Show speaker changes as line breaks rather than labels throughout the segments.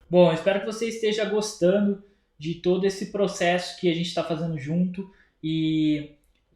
Bom, espero que você esteja gostando de todo esse processo que a gente está fazendo junto e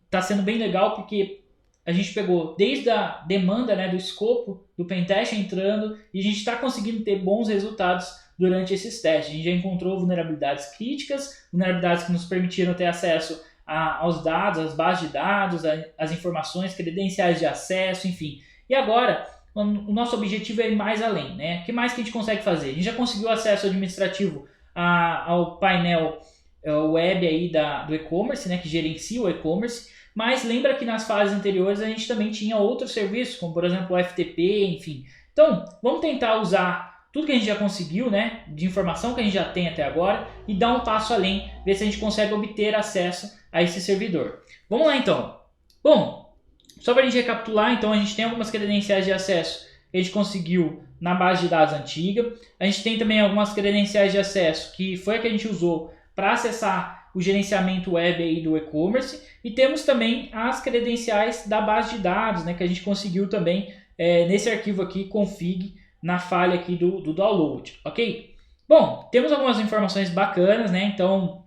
está sendo bem legal porque a gente pegou desde a demanda, né, do escopo do pentest entrando e a gente está conseguindo ter bons resultados durante esses testes. A gente já encontrou vulnerabilidades críticas, vulnerabilidades que nos permitiram ter acesso aos dados, às bases de dados, às informações, credenciais de acesso, enfim. E agora o nosso objetivo é ir mais além, né? O que mais que a gente consegue fazer? A gente já conseguiu acesso administrativo ao painel web aí do e-commerce, né, que gerencia o e-commerce, mas lembra que nas fases anteriores a gente também tinha outros serviços, como por exemplo o FTP, enfim. Então, vamos tentar usar tudo que a gente já conseguiu, né, de informação que a gente já tem até agora e dar um passo além, ver se a gente consegue obter acesso a esse servidor. Vamos lá então. Bom, só para a gente recapitular, então a gente tem algumas credenciais de acesso que a gente conseguiu na base de dados antiga. A gente tem também algumas credenciais de acesso que foi a que a gente usou para acessar o gerenciamento web aí do e-commerce. E temos também as credenciais da base de dados, né, que a gente conseguiu também nesse arquivo aqui, config, na falha aqui do download, ok? Bom, temos algumas informações bacanas, né? Então,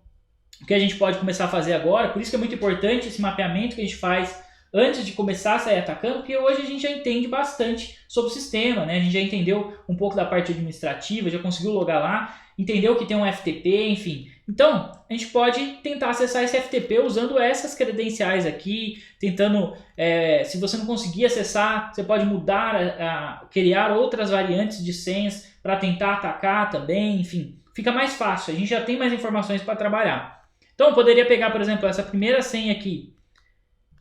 o que a gente pode começar a fazer agora, por isso que é muito importante esse mapeamento que a gente faz antes de começar a sair atacando, porque hoje a gente já entende bastante sobre o sistema, né? A gente já entendeu um pouco da parte administrativa, já conseguiu logar lá, entendeu que tem um FTP, enfim. Então, a gente pode tentar acessar esse FTP usando essas credenciais aqui, tentando, se você não conseguir acessar, você pode mudar, criar outras variantes de senhas para tentar atacar também, enfim. Fica mais fácil, a gente já tem mais informações para trabalhar. Então, eu poderia pegar, por exemplo, essa primeira senha aqui,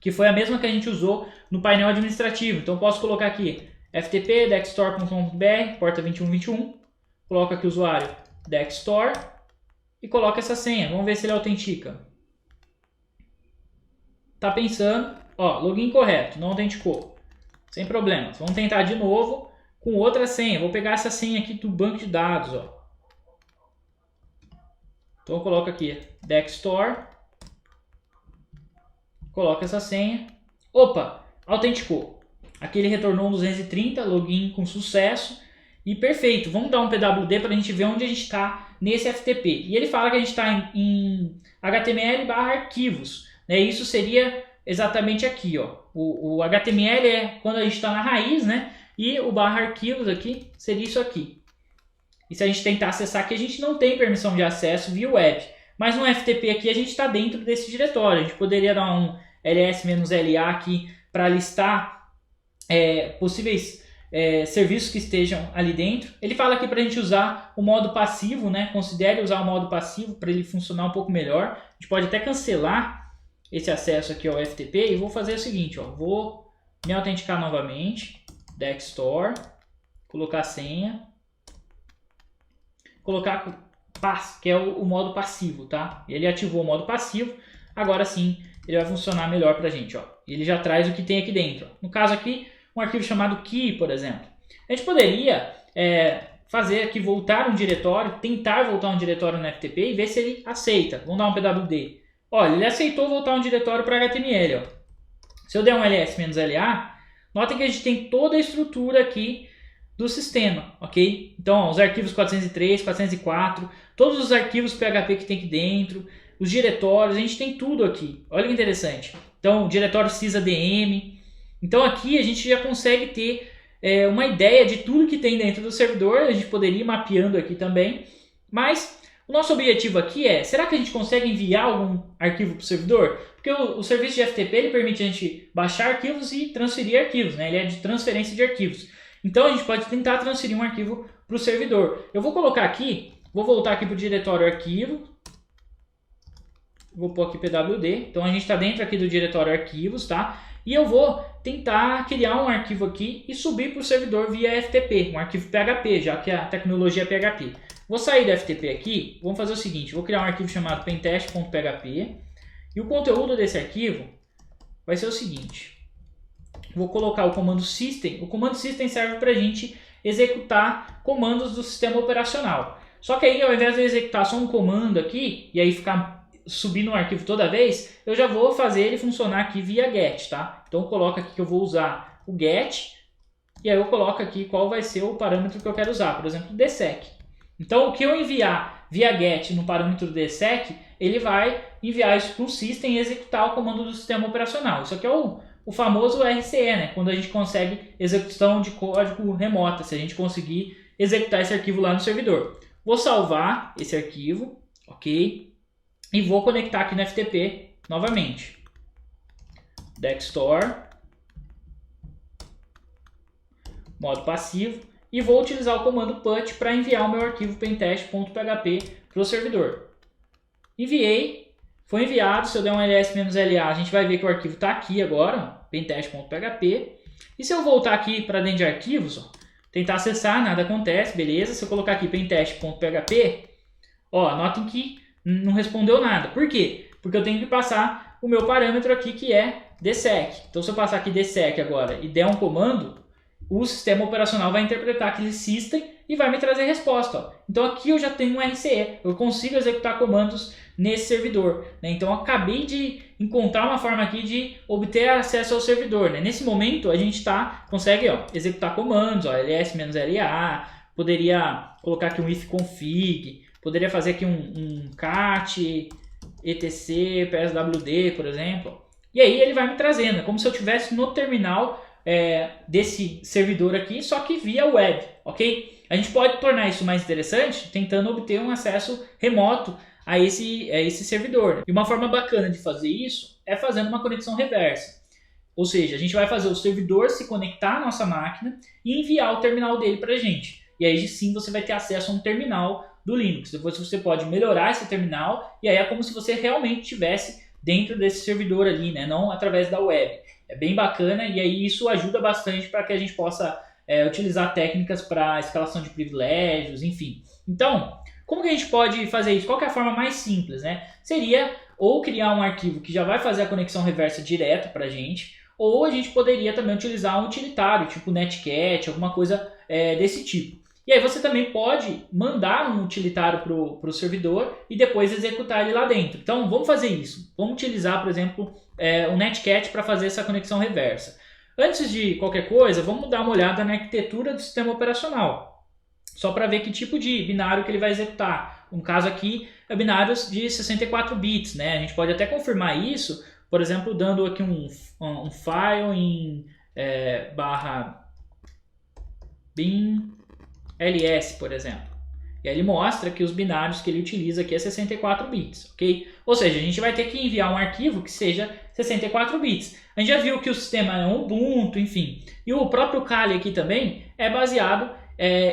que foi a mesma que a gente usou no painel administrativo. Então, eu posso colocar aqui ftp dexstore.com.br, porta 2121, coloco aqui o usuário dexstore e coloco essa senha. Vamos ver se ele autentica. Tá pensando, ó, login correto, não autenticou. Sem problemas. Vamos tentar de novo com outra senha. Vou pegar essa senha aqui do banco de dados, ó. Então eu coloco aqui dexstore, coloco essa senha. Opa, autenticou. Aqui ele retornou um 230, login com sucesso. E perfeito, vamos dar um PWD para a gente ver onde a gente está nesse FTP. E ele fala que a gente está em HTML/arquivos. Né? Isso seria exatamente aqui. Ó. O HTML é quando a gente está na raiz, né? E o /arquivos aqui seria isso aqui. E se a gente tentar acessar aqui, a gente não tem permissão de acesso via web. Mas no FTP aqui a gente está dentro desse diretório. A gente poderia dar um ls-la aqui para listar possíveis serviços que estejam ali dentro. Ele fala aqui para a gente usar o modo passivo, né? Considere usar o modo passivo para ele funcionar um pouco melhor. A gente pode até cancelar esse acesso aqui ao FTP e vou fazer o seguinte, ó, vou me autenticar novamente, dexstore, colocar a senha, colocar pass, que é o modo passivo, tá? Ele ativou o modo passivo, agora sim ele vai funcionar melhor para a gente, ó. Ele já traz o que tem aqui dentro. Ó. No caso aqui, um arquivo chamado key, por exemplo. A gente poderia fazer aqui voltar um diretório, tentar voltar um diretório no FTP e ver se ele aceita. Vamos dar um pwd. Olha, ele aceitou voltar um diretório para HTML. Ó. Se eu der um ls-la, notem que a gente tem toda a estrutura aqui do sistema, ok? Então, ó, os arquivos 403, 404, todos os arquivos PHP que tem aqui dentro, os diretórios, a gente tem tudo aqui. Olha que interessante. Então, o diretório sysadm. Então, aqui a gente já consegue ter uma ideia de tudo que tem dentro do servidor. A gente poderia ir mapeando aqui também. Mas o nosso objetivo aqui será que a gente consegue enviar algum arquivo para o servidor? Porque o serviço de FTP ele permite a gente baixar arquivos e transferir arquivos, né? Ele é de transferência de arquivos. Então, a gente pode tentar transferir um arquivo para o servidor. Eu vou colocar aqui, vou voltar aqui para o diretório arquivo. Vou pôr aqui pwd. Então, a gente está dentro aqui do diretório arquivos, tá? E eu vou tentar criar um arquivo aqui e subir para o servidor via FTP, um arquivo PHP, já que a tecnologia é PHP. Vou sair do FTP aqui, vamos fazer o seguinte, vou criar um arquivo chamado pentest.php e o conteúdo desse arquivo vai ser o seguinte. Vou colocar o comando system. O comando system serve para a gente executar comandos do sistema operacional. Só que aí, ao invés de eu executar só um comando aqui, e aí ficar subindo um arquivo toda vez, eu já vou fazer ele funcionar aqui via get, tá? Então, eu coloco aqui que eu vou usar o get, e aí eu coloco aqui qual vai ser o parâmetro que eu quero usar. Por exemplo, dsec. Então, o que eu enviar via GET no parâmetro DSEC, ele vai enviar isso para o system e executar o comando do sistema operacional. Isso aqui é o famoso RCE, né? Quando a gente consegue execução de código remota, se a gente conseguir executar esse arquivo lá no servidor. Vou salvar esse arquivo, ok? E vou conectar aqui no FTP novamente. Dextor, modo passivo, e vou utilizar o comando put para enviar o meu arquivo pentest.php para o servidor. Enviei, foi enviado. Se eu der um ls-la, a gente vai ver que o arquivo está aqui agora, pentest.php. E se eu voltar aqui para dentro de arquivos, ó, tentar acessar, nada acontece, beleza. Se eu colocar aqui pentest.php, ó, notem que não respondeu nada. Por quê? Porque eu tenho que passar o meu parâmetro aqui, que é dsec. Então, se eu passar aqui dsec agora e der um comando, o sistema operacional vai interpretar aquele system e vai me trazer resposta. Ó. Então, aqui eu já tenho um RCE. Eu consigo executar comandos nesse servidor. Né? Então, eu acabei de encontrar uma forma aqui de obter acesso ao servidor. Né? Nesse momento, a gente consegue executar comandos, ó, ls-la, poderia colocar aqui um ifconfig, poderia fazer aqui um cat, etc, pswd, por exemplo. E aí ele vai me trazendo, é como se eu estivesse no terminal desse servidor aqui, só que via web, ok? A gente pode tornar isso mais interessante tentando obter um acesso remoto a esse servidor. E uma forma bacana de fazer isso é fazendo uma conexão reversa. Ou seja, a gente vai fazer o servidor se conectar à nossa máquina e enviar o terminal dele para a gente. E aí sim você vai ter acesso a um terminal do Linux. Depois você pode melhorar esse terminal e aí é como se você realmente estivesse dentro desse servidor ali, né? Não através da web. É bem bacana e aí isso ajuda bastante para que a gente possa utilizar técnicas para escalação de privilégios, enfim. Então, como que a gente pode fazer isso? Qual que é a forma mais simples, né? Seria ou criar um arquivo que já vai fazer a conexão reversa direto para a gente, ou a gente poderia também utilizar um utilitário, tipo Netcat, alguma coisa desse tipo. E aí você também pode mandar um utilitário para o servidor e depois executar ele lá dentro. Então vamos fazer isso. Vamos utilizar, por exemplo, o Netcat para fazer essa conexão reversa. Antes de qualquer coisa, vamos dar uma olhada na arquitetura do sistema operacional. Só para ver que tipo de binário que ele vai executar. No caso aqui, é binários de 64 bits. Né? A gente pode até confirmar isso, por exemplo, dando aqui um file em /bin ls, por exemplo. E aí ele mostra que os binários que ele utiliza aqui é 64 bits, ok? Ou seja, a gente vai ter que enviar um arquivo que seja 64 bits. A gente já viu que o sistema é um Ubuntu, enfim. E o próprio Kali aqui também é baseado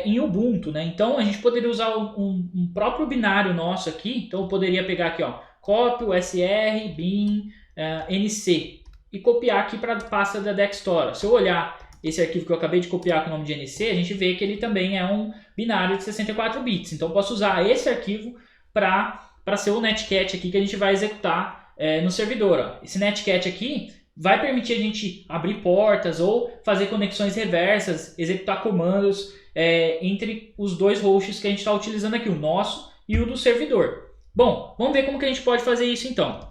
em Ubuntu, né? Então a gente poderia usar um próprio binário nosso aqui. Então eu poderia pegar aqui, ó, copy usr bin nc e copiar aqui para a pasta da Dextor. Se eu olhar esse arquivo que eu acabei de copiar com o nome de NC, a gente vê que ele também é um binário de 64 bits. Então eu posso usar esse arquivo para ser o Netcat aqui que a gente vai executar no servidor. Ó. Esse Netcat aqui vai permitir a gente abrir portas ou fazer conexões reversas, executar comandos entre os dois hosts que a gente está utilizando aqui, o nosso e o do servidor. Bom, vamos ver como que a gente pode fazer isso então.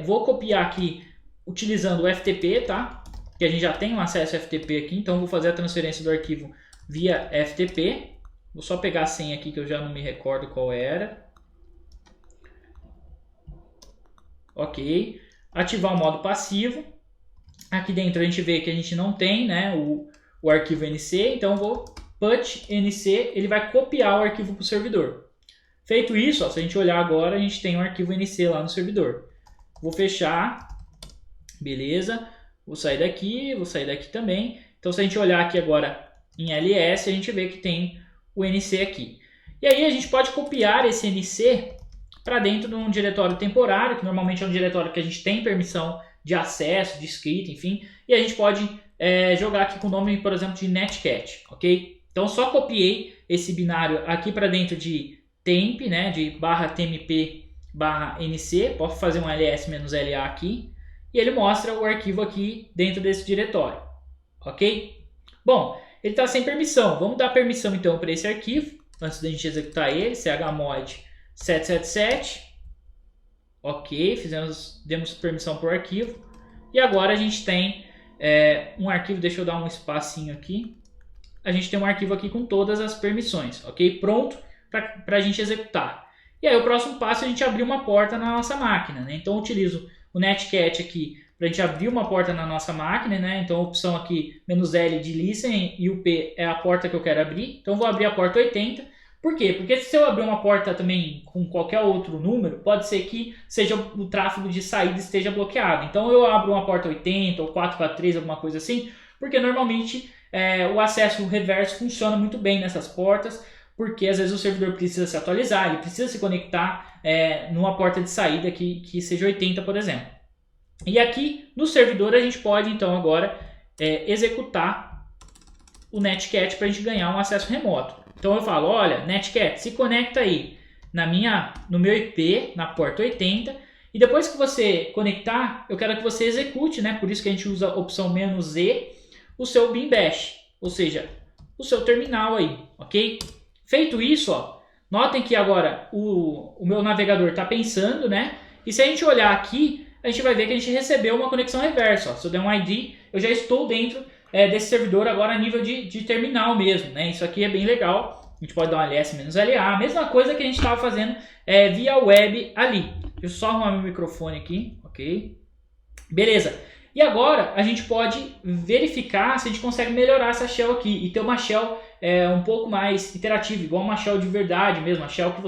Vou copiar aqui utilizando o FTP, tá? Que a gente já tem um acesso FTP aqui, então vou fazer a transferência do arquivo via FTP. Vou só pegar a senha aqui que eu já não me recordo qual era. Ok. Ativar o modo passivo. Aqui dentro a gente vê que a gente não tem, né, o arquivo NC, então eu vou put NC, ele vai copiar o arquivo para o servidor. Feito isso, ó, se a gente olhar agora, a gente tem o arquivo NC lá no servidor. Vou fechar, beleza. Vou sair daqui também. Então, se a gente olhar aqui agora em ls, a gente vê que tem o NC aqui. E aí a gente pode copiar esse NC para dentro de um diretório temporário, que normalmente é um diretório que a gente tem permissão de acesso, de escrita, enfim. E a gente pode jogar aqui com o nome, por exemplo, de netcat, ok? Então, só copiei esse binário aqui para dentro de temp, né, de /tmp/nc. Posso fazer um ls-la aqui. E ele mostra o arquivo aqui dentro desse diretório, ok? Bom, ele está sem permissão. Vamos dar permissão então para esse arquivo, antes da gente executar ele, chmod 777. Ok, demos permissão para o arquivo. E agora a gente tem um arquivo, deixa eu dar um espacinho aqui. a gente tem um arquivo aqui com todas as permissões, ok? Pronto para a gente executar. E aí o próximo passo é a gente abrir uma porta na nossa máquina, né? Então eu utilizo o netcat aqui para a gente abrir uma porta na nossa máquina, né? Então a opção aqui, "-L" de listen, e o P é a porta que eu quero abrir. Então eu vou abrir a porta 80. Por quê? Porque se eu abrir uma porta também com qualquer outro número, pode ser que seja o tráfego de saída esteja bloqueado. Então eu abro uma porta 80 ou 443, alguma coisa assim, porque normalmente o acesso reverso funciona muito bem nessas portas, porque às vezes o servidor precisa se atualizar, ele precisa se conectar numa porta de saída que seja 80, por exemplo. E aqui no servidor a gente pode então agora executar o netcat para a gente ganhar um acesso remoto. Então eu falo, olha, netcat, se conecta aí no meu IP, na porta 80, e depois que você conectar, eu quero que você execute, né? Por isso que a gente usa a opção "-E", o seu bin bash, ou seja, o seu terminal aí, ok? Feito isso, ó, notem que agora o meu navegador está pensando, né? E se a gente olhar aqui, a gente vai ver que a gente recebeu uma conexão reversa. Ó. Se eu der um ID, eu já estou dentro desse servidor agora a nível de terminal mesmo, né? Isso aqui é bem legal. A gente pode dar um ls-LA, a mesma coisa que a gente estava fazendo via web ali. Deixa eu só arrumar meu microfone aqui, ok? Beleza. E agora a gente pode verificar se a gente consegue melhorar essa shell aqui e ter uma shell um pouco mais interativa, igual uma shell de verdade mesmo, a shell que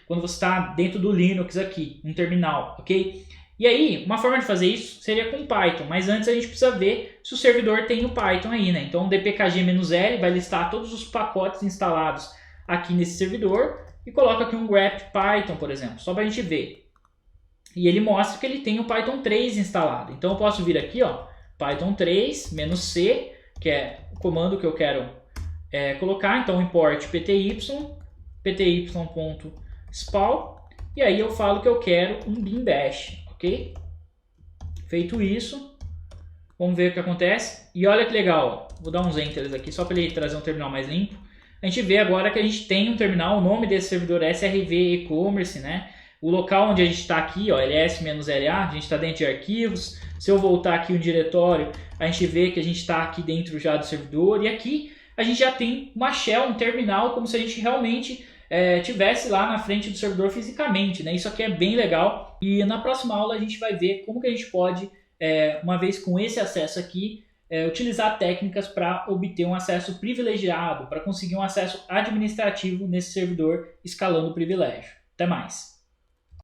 quando você está dentro do Linux aqui, um terminal, ok? E aí, uma forma de fazer isso seria com Python, mas antes a gente precisa ver se o servidor tem o Python aí, né? Então, dpkg-l vai listar todos os pacotes instalados aqui nesse servidor e coloca aqui um grep Python, por exemplo, só para a gente ver. E ele mostra que ele tem o Python 3 instalado. Então, eu posso vir aqui, ó, Python 3, "-C", que é o comando que eu quero colocar. Então, import pty.spawn, e aí eu falo que eu quero um bin bash. Ok? Feito isso, vamos ver o que acontece. E olha que legal, ó. Vou dar uns enters aqui só para ele trazer um terminal mais limpo. A gente vê agora que a gente tem um terminal, o nome desse servidor é SRV e-commerce, né? O local onde a gente está aqui, ó, ls-la, a gente está dentro de arquivos. Se eu voltar aqui no diretório, a gente vê que a gente está aqui dentro já do servidor. E aqui a gente já tem uma shell, um terminal, como se a gente realmente tivesse lá na frente do servidor fisicamente, né? Isso aqui é bem legal. E na próxima aula a gente vai ver como que a gente pode, uma vez com esse acesso aqui, utilizar técnicas para obter um acesso privilegiado, para conseguir um acesso administrativo nesse servidor escalando o privilégio. Até mais!